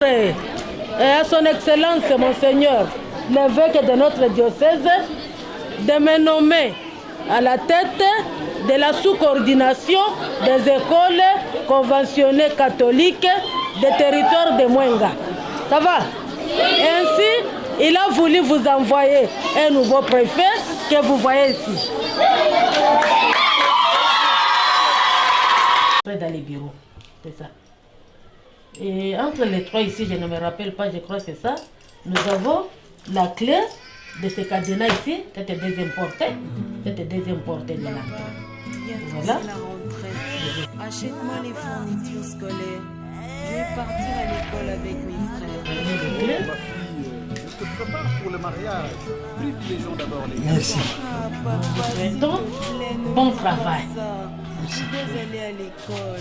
Et à son Excellence, Monseigneur, l'évêque de notre diocèse, de me nommer à la tête de la sous-coordination des écoles conventionnées catholiques des territoires de Mwenga. Ça va? Ainsi, il a voulu vous envoyer un nouveau préfet que vous voyez ici. Dans les bureaux, c'est ça. Et entre les trois ici, je ne me rappelle pas, je crois que c'est ça, nous avons la clé de ce cadenas ici, c'était des importés, de l'entrée. Voilà. Achète-moi les fournitures scolaires. Je vais partir à l'école avec mes frères. Ma fille, je te prépare pour le mariage. Privilégions d'abord les Merci. Souhaitons bon travail. Je vais aller à l'école.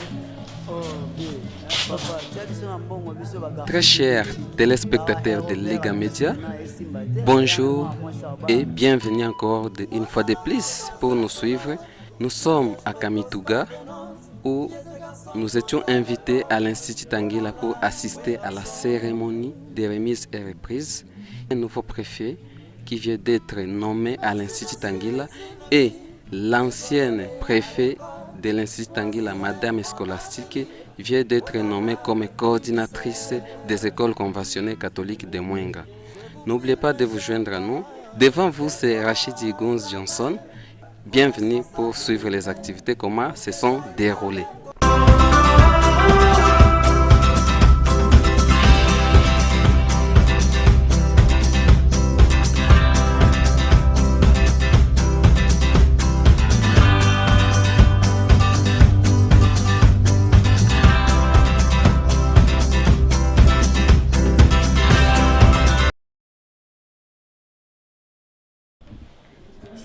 Très chers téléspectateurs de Lega Media, bonjour et bienvenue encore une fois de plus pour nous suivre. Nous sommes à Kamituga où nous étions invités à l'Institut Tanguila pour assister à la cérémonie de remise et reprise. Un nouveau préfet qui vient d'être nommé à l'Institut Tanguila et l'ancienne préfet de l'Institut Tanguila, Madame Scolastique, vient d'être nommée comme coordinatrice des écoles conventionnées catholiques de Mwenga. N'oubliez pas de vous joindre à nous. Devant vous, c'est Rachidi Gonz Johnson. Bienvenue pour suivre les activités, comment se sont déroulées.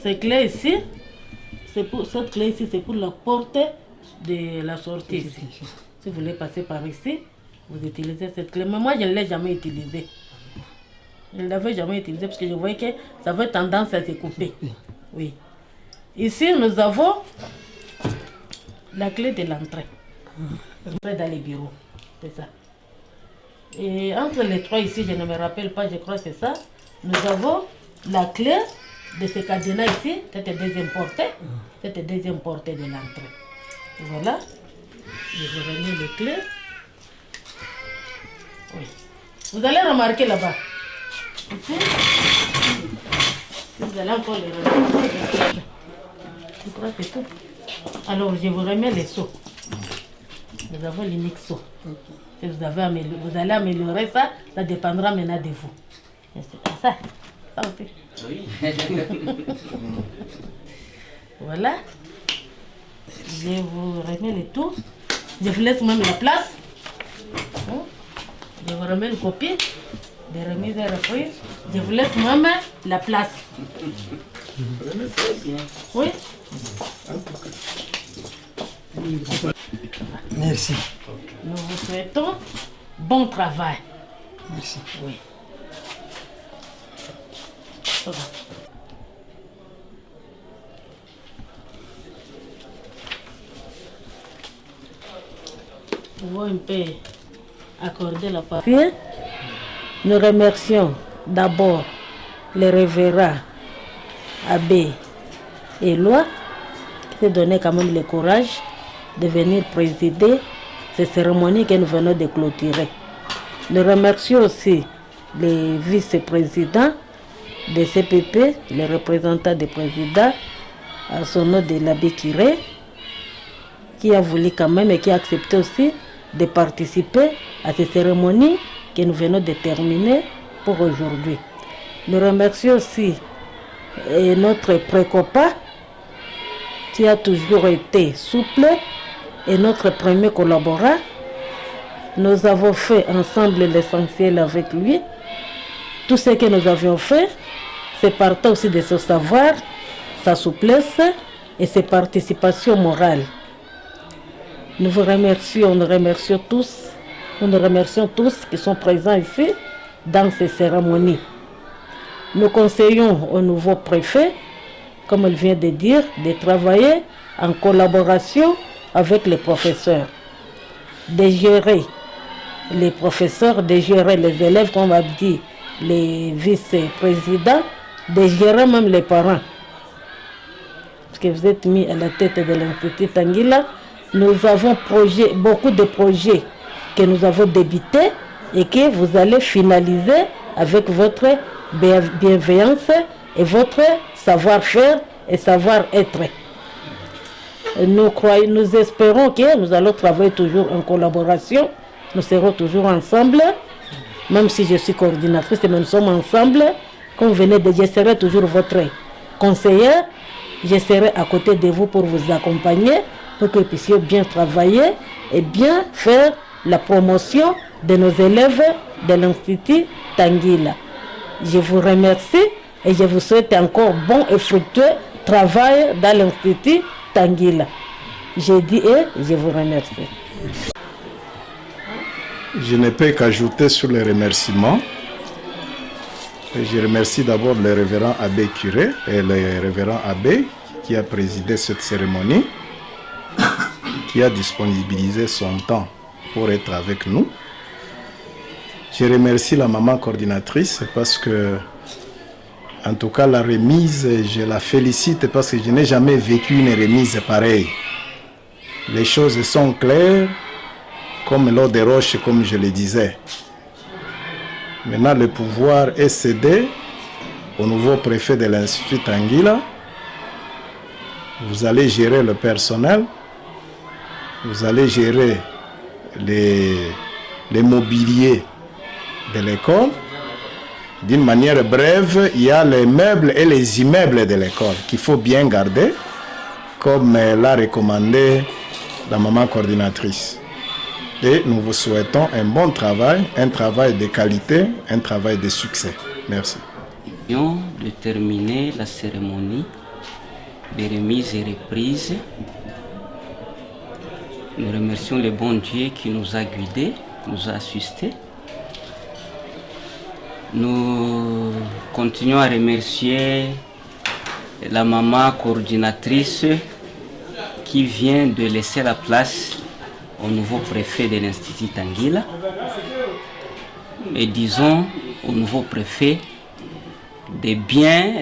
Cette clé ici, cette clé ici, c'est pour la porte de la sortie ici. Si vous voulez passer par ici, vous utilisez cette clé. Mais moi, je ne l'ai jamais utilisée. Je ne l'avais jamais utilisée parce que je voyais que ça avait tendance à se couper. Oui. Ici, nous avons la clé de l'entrée. Dans les bureaux. C'est ça. Et entre les trois ici, je ne me rappelle pas, je crois que c'est ça, nous avons la clé de ce cadenas ici, c'était des importés de l'entrée. Voilà. Je vais remettre les clés. Oui. Vous allez remarquer là-bas. Ici. Vous allez encore les remarquer. Je crois que c'est tout. Alors, je vous remets les seaux. Nous avons l'unique seau. Si vous allez améliorer ça, ça dépendra maintenant de vous. C'est ça. Ça aussi. Oui. Voilà. Je vous remets le tout. Je vous laisse même la place. Je vous remets une copie de remise et reprise. Je vous laisse même la place. Oui. Merci. Nous vous souhaitons bon travail. Merci. Oui. Ça va. On va un peu accorder la parole. Nous remercions d'abord les révérends Abbé et Loi qui ont donné quand même le courage de venir présider ces cérémonies que nous venons de clôturer. Nous remercions aussi les vice-présidents des CPP, les représentants des présidents, à son nom de l'abbé Kiré, qui a voulu quand même et qui a accepté aussi de participer à ces cérémonies que nous venons de terminer pour aujourd'hui. Nous remercions aussi notre précopa qui a toujours été souple et notre premier collaborateur. Nous avons fait ensemble l'essentiel avec lui. Tout ce que nous avions fait, c'est partant aussi de son savoir, sa souplesse et ses participations morales. Nous vous remercions, nous remercions tous qui sont présents ici dans ces cérémonies. Nous conseillons au nouveau préfet, comme il vient de dire, de travailler en collaboration avec les professeurs, de gérer les professeurs, de gérer les élèves, comme on a dit, les vice-présidents, de gérer même les parents. Parce que vous êtes mis à la tête de l'Institut Tanguila. Nous avons beaucoup de projets que nous avons débutés et que vous allez finaliser avec votre bienveillance et votre savoir-faire et savoir-être. Nous espérons que nous allons travailler toujours en collaboration. Nous serons toujours ensemble. Même si je suis coordinatrice, mais nous sommes ensemble. Comme vous venez de dire, je serai toujours votre conseillère. Je serai à côté de vous pour vous accompagner, pour que vous puissiez bien travailler et bien faire la promotion de nos élèves de l'Institut Tanguila. Je vous remercie et je vous souhaite encore bon et fructueux travail dans l'Institut Tanguila. J'ai dit et je vous remercie. Je ne peux qu'ajouter sur les remerciements. Je remercie d'abord le révérend abbé curé et le révérend abbé qui a présidé cette cérémonie, qui a disponibilisé son temps pour être avec nous. Je remercie la maman coordinatrice parce que, en tout cas, la remise, je la félicite parce que je n'ai jamais vécu une remise pareille. Les choses sont claires, comme l'eau des roches, comme je le disais. Maintenant, le pouvoir est cédé au nouveau préfet de l'Institut Tanguila. Vous allez gérer le personnel, vous allez gérer les mobiliers de l'école. D'une manière brève, il y a les meubles et les immeubles de l'école qu'il faut bien garder, comme l'a recommandé la maman coordinatrice. Et nous vous souhaitons un bon travail, un travail de qualité, un travail de succès. Merci. Nous venons de terminer la cérémonie de remise et reprise. Nous remercions le bon Dieu qui nous a guidés, nous a assistés. Nous continuons à remercier la maman coordinatrice qui vient de laisser la place au nouveau préfet de l'Institut Tanguila. Et disons au nouveau préfet de bien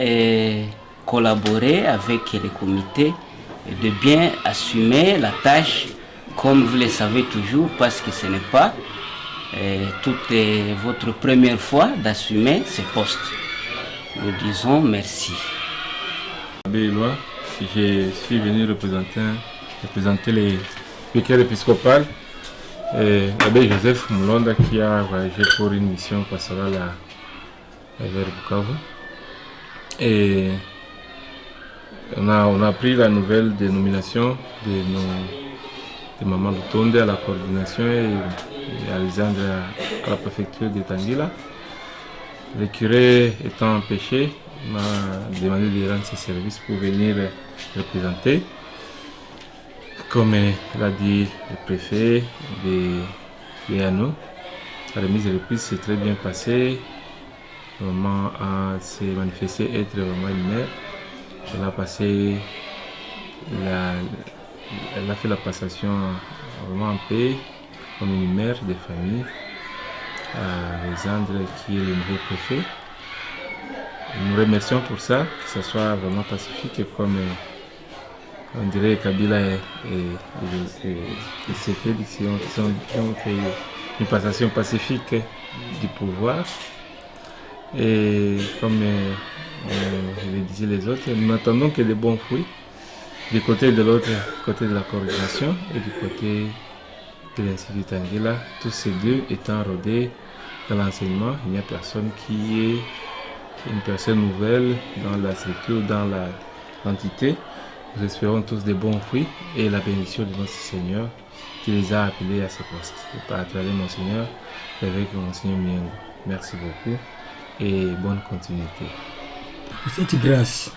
collaborer avec les comités et de bien assumer la tâche comme vous le savez toujours, parce que ce n'est pas toute votre première fois d'assumer ce poste. Nous disons merci. Abbé Éloi, je suis venu représenter les vicaires épiscopales, l'abbé Joseph Moulonda qui a voyagé pour une mission pastorale vers Bukavu. Et on a pris la nouvelle dénomination de Maman Lutonde à la coordination et Alexandre à la préfecture de Tanguila. Le curé étant empêché, m'a demandé de rendre ses services pour venir représenter. Comme l'a dit le préfet de Léano, la remise et reprise s'est très bien passée. Maman s'est manifestée être vraiment une mère. Elle a fait la passation vraiment en paix, comme une mère de famille, à Alexandre qui est le nouveau préfet. Nous remercions pour ça, que ce soit vraiment pacifique, comme on dirait Kabila et Tshisekedi qui ont fait une passation pacifique du pouvoir. Et comme le disaient les autres, nous n'attendons que des bons fruits du côté de l'autre côté de la coordination et du côté de l'Institut Tanguila, tous ces deux étant rodés dans l'enseignement. Il n'y a personne qui est une personne nouvelle dans la structure, dans l'entité. Nous espérons tous des bons fruits et la bénédiction de notre Seigneur qui les a appelés à ce poste. Et par travers Monseigneur, avec Monseigneur Miengo. Merci beaucoup et bonne continuité. Pour cette grâce,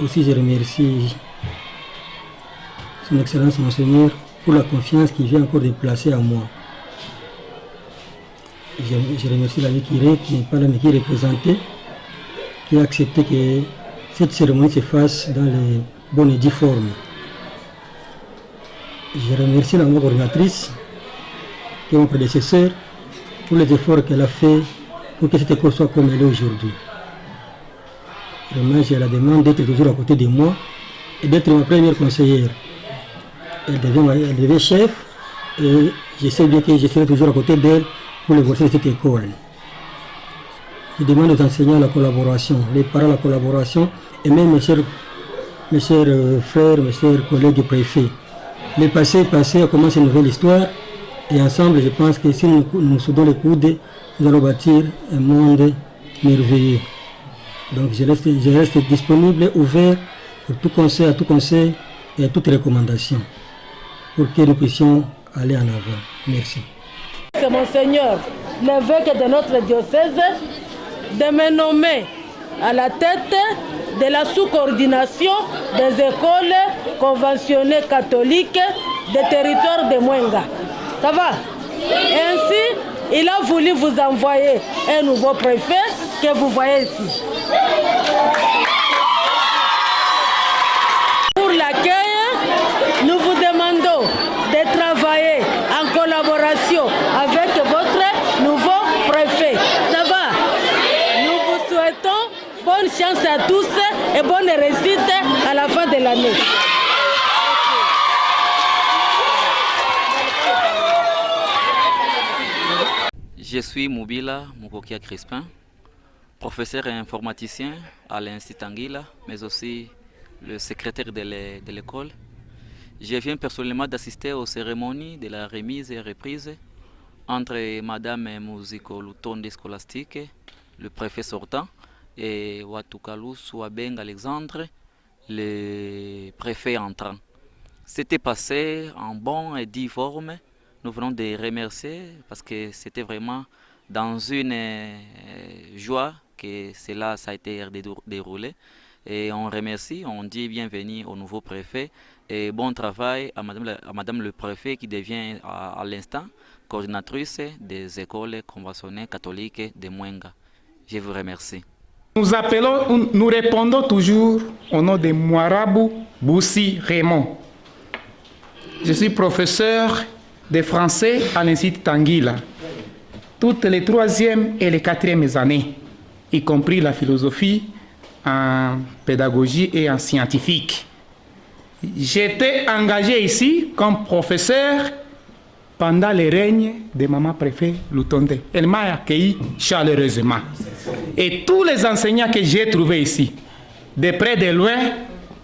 aussi je remercie Son Excellence Monseigneur pour la confiance qu'il vient encore de placer en moi. Je remercie l'ami Kiré qui n'est pas là mais qui est représenté, qui a accepté que cette cérémonie se fasse dans les bonnes et due formes. Je remercie la coordinatrice qui est mon prédécesseur, pour les efforts qu'elle a fait pour que cette école soit comme elle est aujourd'hui. Vraiment, j'ai la demande d'être toujours à côté de moi et d'être ma première conseillère. Elle devient chef et je sais bien que je serai toujours à côté d'elle pour l'évolution de cette école. Je demande aux enseignants la collaboration, les parents la collaboration et même mes chers frères, mes chers collègues préfets. Le passé a commencé une nouvelle histoire et ensemble, je pense que si nous soudons les coudes, nous allons bâtir un monde merveilleux. Donc je reste disponible, ouvert pour tout conseil et à toute recommandation pour que nous puissions aller en avant. Merci. C'est Monseigneur, l'évêque de notre diocèse, de me nommer à la tête de la sous-coordination des écoles conventionnées catholiques des territoires de Mwenga. Ça va? Ainsi, il a voulu vous envoyer un nouveau préfet que vous voyez ici. Pour l'accueil, nous vous demandons de travailler en collaboration avec votre nouveau préfet. Ça va? Nous vous souhaitons bonne chance à tous et bonne réussite à la fin de l'année. Je suis Moubila Mukokia Crispin, professeur et informaticien à l'Institut Anguilla, mais aussi le secrétaire de l'école. Je viens personnellement d'assister aux cérémonies de la remise et reprise entre Madame Muziko Lutonde Scolastique, le préfet sortant, et Watukalu Souabeng Alexandre, le préfet entrant. C'était passé en bon et due forme. Nous venons de remercier parce que c'était vraiment dans une joie que cela ça a été déroulé. Et on remercie, on dit bienvenue au nouveau préfet et bon travail à Madame le préfet qui devient à l'instant coordinatrice des écoles conventionnées catholiques de Mwenga. Je vous remercie. Nous répondons toujours au nom de Moarabou Boussi Raymond. Je suis professeur de français à l'Institut Anguilla, toutes les 3e et les 4e années, y compris la philosophie en pédagogie et en scientifique. J'étais engagé ici comme professeur pendant le règne de Maman Préfet Lutonde. Elle m'a accueilli chaleureusement. Et tous les enseignants que j'ai trouvés ici, de près de loin,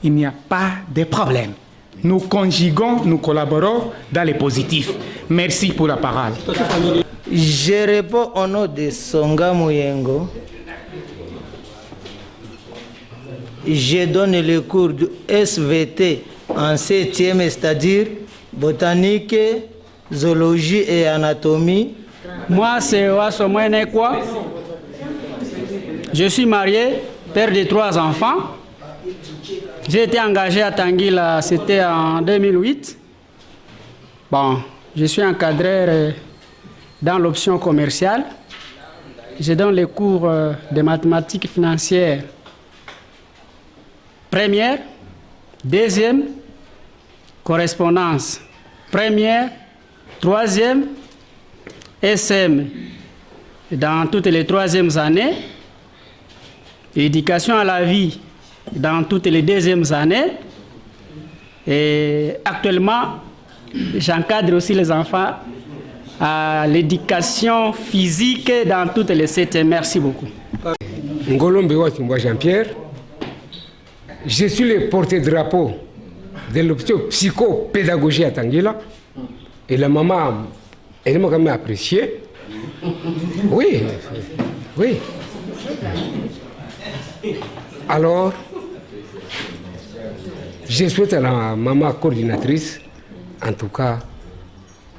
il n'y a pas de problème. Nous conjuguons, nous collaborons dans les positifs. Merci pour la parole. Je réponds au nom de Songa Muyengo. Je donne le cours de SVT en 7e, c'est-à-dire botanique, zoologie et anatomie. Moi, c'est Wasomwene Kwa. Je suis marié, père de 3 enfants. J'ai été engagé à Tanguilla, c'était en 2008. Bon, je suis encadré dans l'option commerciale. Je donne les cours de mathématiques financières. Première, 2e, correspondance. Première, 3e, SM. Dans toutes les 3e années, éducation à la vie. Dans toutes les 2e années. Et actuellement, j'encadre aussi les enfants à l'éducation physique dans toutes les 7e. Merci beaucoup. Ngolombe Timboa Jean-Pierre. Je suis le porte-drapeau de l'option psychopédagogie à Tanguilla. Et la maman, elle m'a quand même apprécié. Oui, oui. Alors, je souhaite à la maman coordinatrice, en tout cas,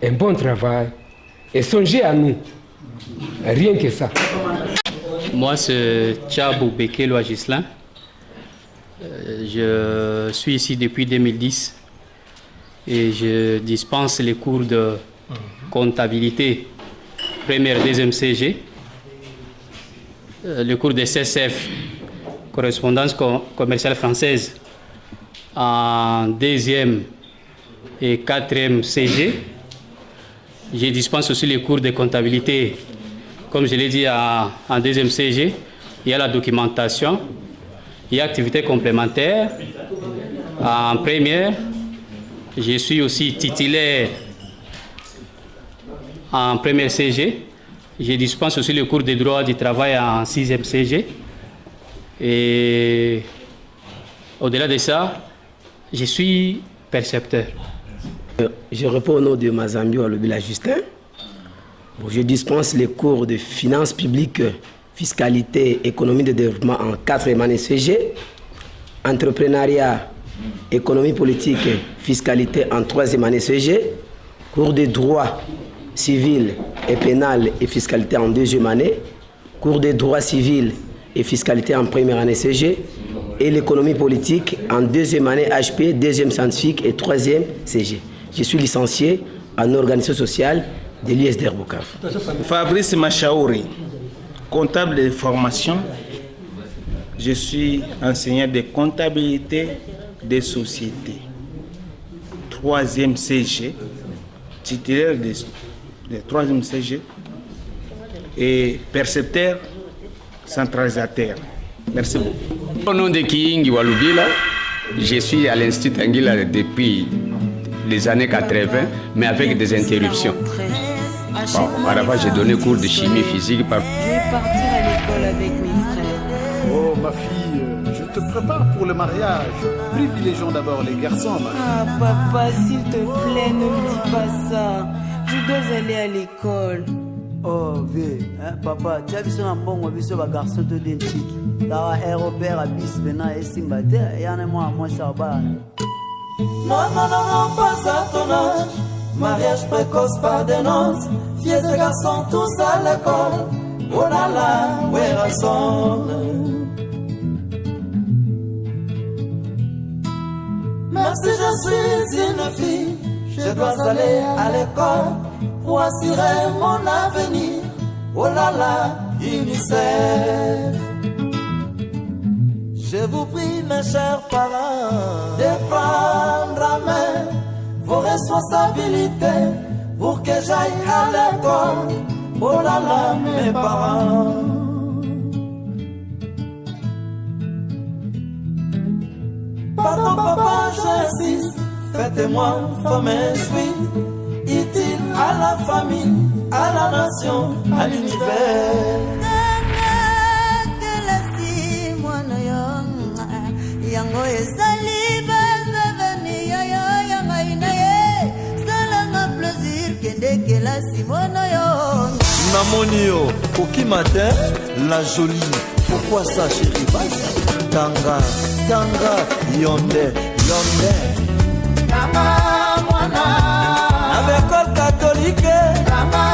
un bon travail et songez à nous. Rien que ça. Moi, c'est Tchabou Bekelo Agislin. Je suis ici depuis 2010 et je dispense les cours de comptabilité, première et 2e CG, le cours de CSF, correspondance commerciale française, en 2e et 4e CG, Je dispense aussi les cours de comptabilité. Comme je l'ai dit en deuxième CG, il y a la documentation, il y a activités complémentaires. En première, je suis aussi titulaire en première CG. Je dispense aussi le cours de droit du travail en 6e CG. Et au-delà de ça, je suis percepteur. Je réponds au nom de Mazambio Alobila Justin. Bon, je dispense les cours de finances publiques, fiscalité, économie de développement en 4e année CG, entrepreneuriat, économie politique, fiscalité en 3e année CG, cours de droit civil et pénal et fiscalité en 2e année, cours de droit civil et fiscalité en 1re année CG, et l'économie politique en 2e année HP, 2e scientifique et 3e CG. Je suis licencié en organisation sociale de l'ISDR Bukavu. Fabrice Machaouri, comptable de formation. Je suis enseignant de comptabilité des sociétés. 3e CG, titulaire de 3e CG et percepteur centralisateur. Merci beaucoup. Au nom de King Walubila, je suis à l'Institut Anguilla depuis les années 80, mais avec des interruptions. Bon, auparavant, j'ai donné cours de chimie physique. Je vais partir à l'école avec mes frères. Oh, ma fille, je te prépare pour le mariage. Privilégions d'abord les garçons, ma fille. Ah, papa, s'il te plaît, ne me dis pas ça. Je dois aller à l'école. Oh, vie, hein, papa, tu as vu un bon garçon de dentiste. Dans l'aéroport, à bis, maintenant, et Simbate, et y en a moi, ça va. Non, non, non, non, pas à ton âge. Mariage précoce par dénonce. Filles et garçons tous à l'école. Oh là là, où est rassemble. Même si je suis une fille, je dois aller à l'école pour assurer mon avenir. Oh là là, UNICEF. Je vous prie, mes chers parents, de prendre à main vos responsabilités pour que j'aille à l'école. Oh là là, mes parents. Pardon, papa, j'insiste, faites-moi femme suite, utile à la famille, à la nation, à l'univers. Yango ezali bazavani yo yanga inaye salanga plaisir kende kela simono yo namoni yo koki matin la jolie pourquoi ça chérie basi tanga yonde tanga mwana avec l'école catholique tanga